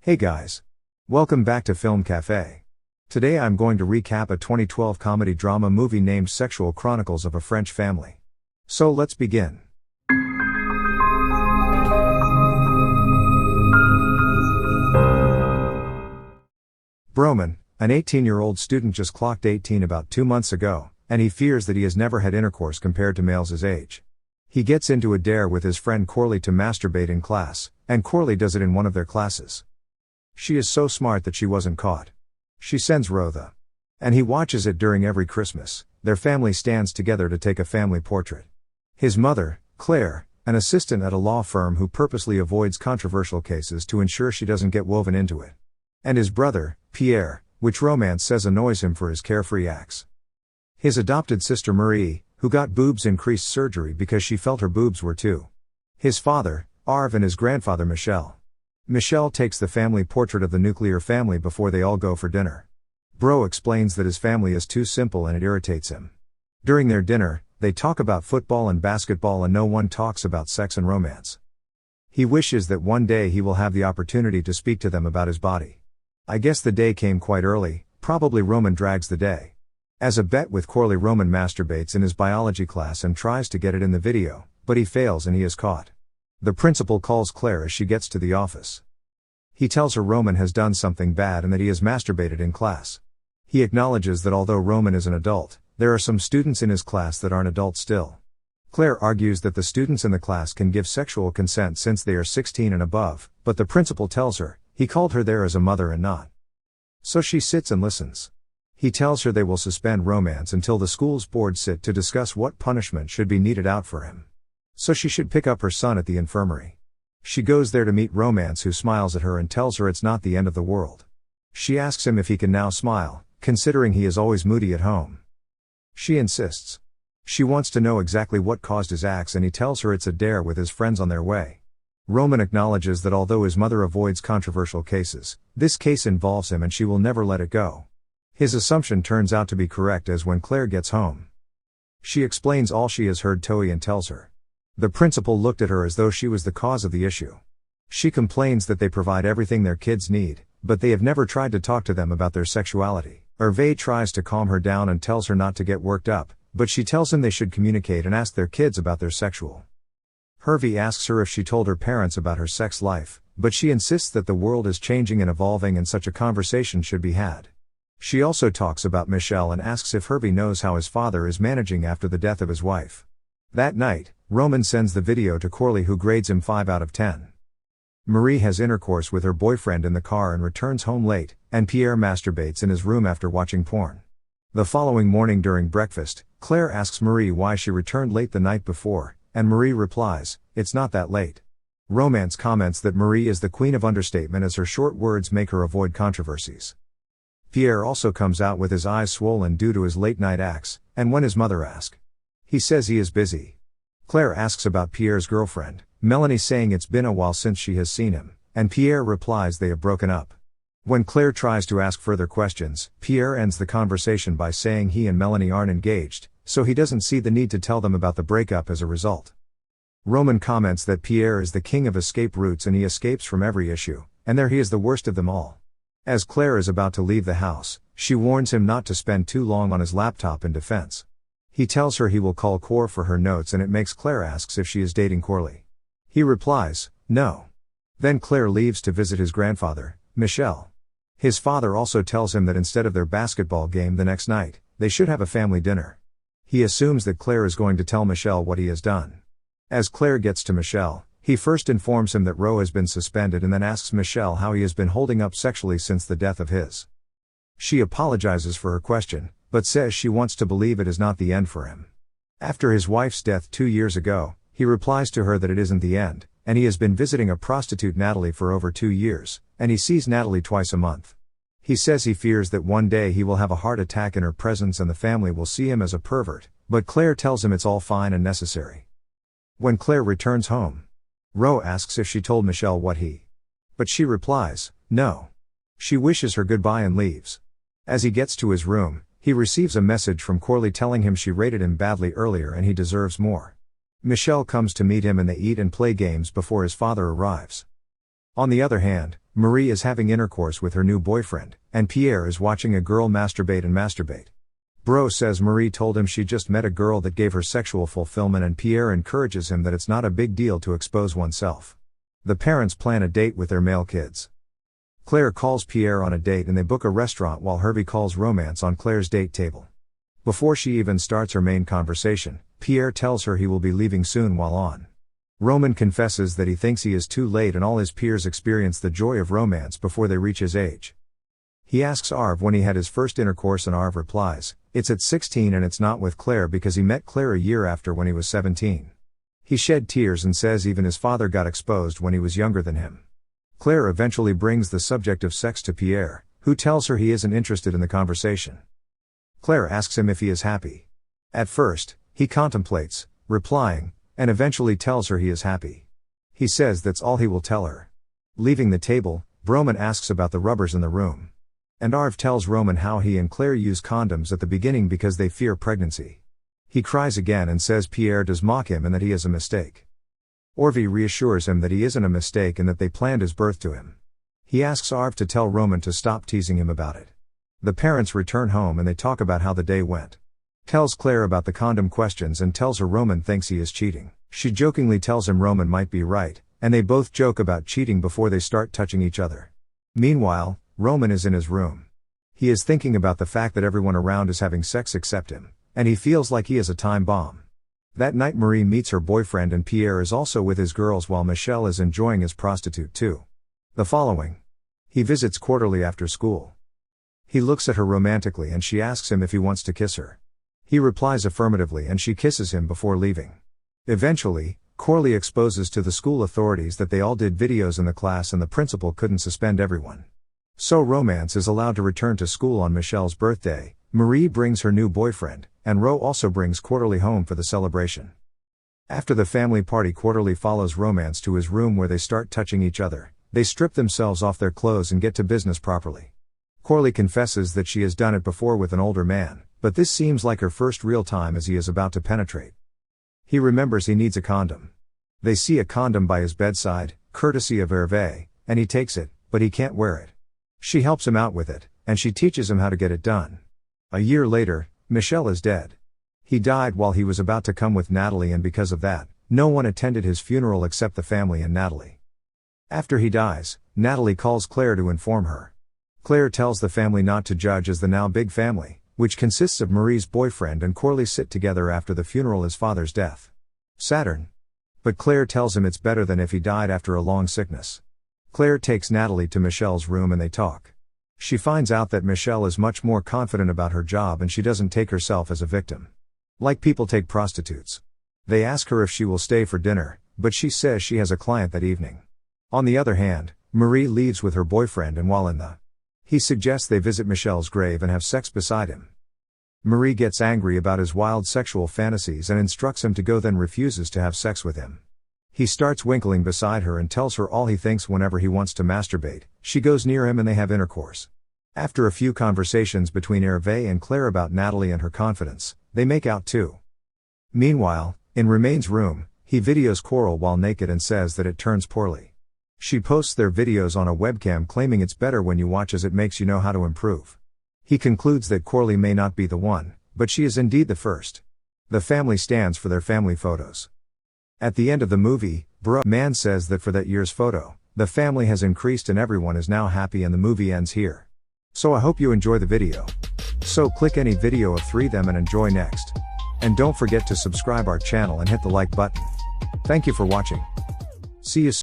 Hey guys! Welcome back to Film Cafe. Today I'm going to recap a 2012 comedy drama movie named Sexual Chronicles of a French Family. So let's begin. Broman, an 18-year-old student, just clocked 18 about 2 months ago, and he fears that he has never had intercourse compared to males his age. He gets into a dare with his friend Corley to masturbate in class, and Corley does it in one of their classes. She is so smart that she wasn't caught. She sends Ro and he watches it during every Christmas. Their family stands together to take a family portrait. His mother, Claire, an assistant at a law firm who purposely avoids controversial cases to ensure she doesn't get woven into it. And his brother, Pierre, which romance says annoys him for his carefree acts. His adopted sister Marie, who got boobs increased surgery because she felt her boobs were too. His father, Arv, and his grandfather Michel. Michel takes the family portrait of the nuclear family before they all go for dinner. Bro explains that his family is too simple and it irritates him. During their dinner, they talk about football and basketball and no one talks about sex and romance. He wishes that one day he will have the opportunity to speak to them about his body. I guess the day came quite early, probably Roman drags the day. As a bet with Corley, Roman masturbates in his biology class and tries to get it in the video, but he fails and he is caught. The principal calls Claire as she gets to the office. He tells her Roman has done something bad and that he has masturbated in class. He acknowledges that although Roman is an adult, there are some students in his class that aren't adults still. Claire argues that the students in the class can give sexual consent since they are 16 and above, but the principal tells her, he called her there as a mother and not. So she sits and listens. He tells her they will suspend romance until the school's board sit to discuss what punishment should be meted out for him. So she should pick up her son at the infirmary. She goes there to meet Romance, who smiles at her and tells her it's not the end of the world. She asks him if he can now smile, considering he is always moody at home. She insists. She wants to know exactly what caused his acts and he tells her it's a dare with his friends on their way. Roman acknowledges that although his mother avoids controversial cases, this case involves him and she will never let it go. His assumption turns out to be correct as when Claire gets home. She explains all she has heard Toei and tells her. The principal looked at her as though she was the cause of the issue. She complains that they provide everything their kids need, but they have never tried to talk to them about their sexuality. Hervé tries to calm her down and tells her not to get worked up, but she tells him they should communicate and ask their kids about their sexual. Hervé asks her if she told her parents about her sex life, but she insists that the world is changing and evolving and such a conversation should be had. She also talks about Michel and asks if Hervé knows how his father is managing after the death of his wife. That night, Roman sends the video to Corley, who grades him 5 out of 10. Marie has intercourse with her boyfriend in the car and returns home late, and Pierre masturbates in his room after watching porn. The following morning during breakfast, Claire asks Marie why she returned late the night before, and Marie replies, "It's not that late." Romance comments that Marie is the queen of understatement as her short words make her avoid controversies. Pierre also comes out with his eyes swollen due to his late night acts, and when his mother asks, he says he is busy. Claire asks about Pierre's girlfriend, Melanie, saying it's been a while since she has seen him, and Pierre replies they have broken up. When Claire tries to ask further questions, Pierre ends the conversation by saying he and Melanie aren't engaged, so he doesn't see the need to tell them about the breakup as a result. Roman comments that Pierre is the king of escape routes and he escapes from every issue, and there he is the worst of them all. As Claire is about to leave the house, she warns him not to spend too long on his laptop in defense. He tells her he will call Cor for her notes and it makes Claire asks if she is dating Corley. He replies, no. Then Claire leaves to visit his grandfather, Michel. His father also tells him that instead of their basketball game the next night, they should have a family dinner. He assumes that Claire is going to tell Michel what he has done. As Claire gets to Michel, he first informs him that Ro has been suspended and then asks Michel how he has been holding up sexually since the death of his. She apologizes for her question, but says she wants to believe it is not the end for him. After his wife's death 2 years ago, he replies to her that it isn't the end, and he has been visiting a prostitute, Natalie, for over 2 years, and he sees Natalie twice a month. He says he fears that one day he will have a heart attack in her presence and the family will see him as a pervert, but Claire tells him it's all fine and necessary. When Claire returns home, Ro asks if she told Michel what he. But she replies, no. She wishes her goodbye and leaves. As he gets to his room, he receives a message from Corley telling him she rated him badly earlier and he deserves more. Michel comes to meet him and they eat and play games before his father arrives. On the other hand, Marie is having intercourse with her new boyfriend, and Pierre is watching a girl masturbate. Bro says Marie told him she just met a girl that gave her sexual fulfillment, and Pierre encourages him that it's not a big deal to expose oneself. The parents plan a date with their male kids. Claire calls Pierre on a date and they book a restaurant while Hervey calls romance on Claire's date table. Before she even starts her main conversation, Pierre tells her he will be leaving soon while on. Roman confesses that he thinks he is too late and all his peers experience the joy of romance before they reach his age. He asks Arv when he had his first intercourse and Arv replies, it's at 16 and it's not with Claire because he met Claire a year after when he was 17. He shed tears and says even his father got exposed when he was younger than him. Claire eventually brings the subject of sex to Pierre, who tells her he isn't interested in the conversation. Claire asks him if he is happy. At first, he contemplates, replying, and eventually tells her he is happy. He says that's all he will tell her. Leaving the table, Broman asks about the rubbers in the room. And Arv tells Roman how he and Claire use condoms at the beginning because they fear pregnancy. He cries again and says Pierre does mock him and that he is a mistake. Orvy reassures him that he isn't a mistake and that they planned his birth to him. He asks Arv to tell Roman to stop teasing him about it. The parents return home and they talk about how the day went. Tells Claire about the condom questions and tells her Roman thinks he is cheating. She jokingly tells him Roman might be right, and they both joke about cheating before they start touching each other. Meanwhile, Roman is in his room. He is thinking about the fact that everyone around is having sex except him, and he feels like he is a time bomb. That night Marie meets her boyfriend and Pierre is also with his girls while Michelle is enjoying as prostitute too. The following. He visits quarterly after school. He looks at her romantically and she asks him if he wants to kiss her. He replies affirmatively and she kisses him before leaving. Eventually, Corley exposes to the school authorities that they all did videos in the class and the principal couldn't suspend everyone. So romance is allowed to return to school on Michelle's birthday. Marie brings her new boyfriend, and Ro also brings Quarterly home for the celebration. After the family party, Quarterly follows Romance to his room where they start touching each other. They strip themselves off their clothes and get to business properly. Corley confesses that she has done it before with an older man, but this seems like her first real time as he is about to penetrate. He remembers he needs a condom. They see a condom by his bedside, courtesy of Hervé, and he takes it, but he can't wear it. She helps him out with it, and she teaches him how to get it done. A year later, Michel is dead. He died while he was about to come with Natalie, and because of that, no one attended his funeral except the family and Natalie. After he dies, Natalie calls Claire to inform her. Claire tells the family not to judge as the now big family, which consists of Marie's boyfriend and Corley, sit together after the funeral his father's death. Saturn. But Claire tells him it's better than if he died after a long sickness. Claire takes Natalie to Michelle's room and they talk. She finds out that Michelle is much more confident about her job and she doesn't take herself as a victim. Like people take prostitutes. They ask her if she will stay for dinner, but she says she has a client that evening. On the other hand, Marie leaves with her boyfriend, and while in the he suggests they visit Michelle's grave and have sex beside him. Marie gets angry about his wild sexual fantasies and instructs him to go, then refuses to have sex with him. He starts winkling beside her and tells her all he thinks whenever he wants to masturbate. She goes near him and they have intercourse. After a few conversations between Hervé and Claire about Natalie and her confidence, they make out too. Meanwhile, in Remaine's room, he videos Coral while naked and says that it turns poorly. She posts their videos on a webcam claiming it's better when you watch as it makes you know how to improve. He concludes that Corley may not be the one, but she is indeed the first. The family stands for their family photos. At the end of the movie, Man says that for that year's photo, the family has increased and everyone is now happy, and the movie ends here. So I hope you enjoy the video. So click any video of 3 them and enjoy next. And don't forget to subscribe our channel and hit the like button. Thank you for watching. See you soon.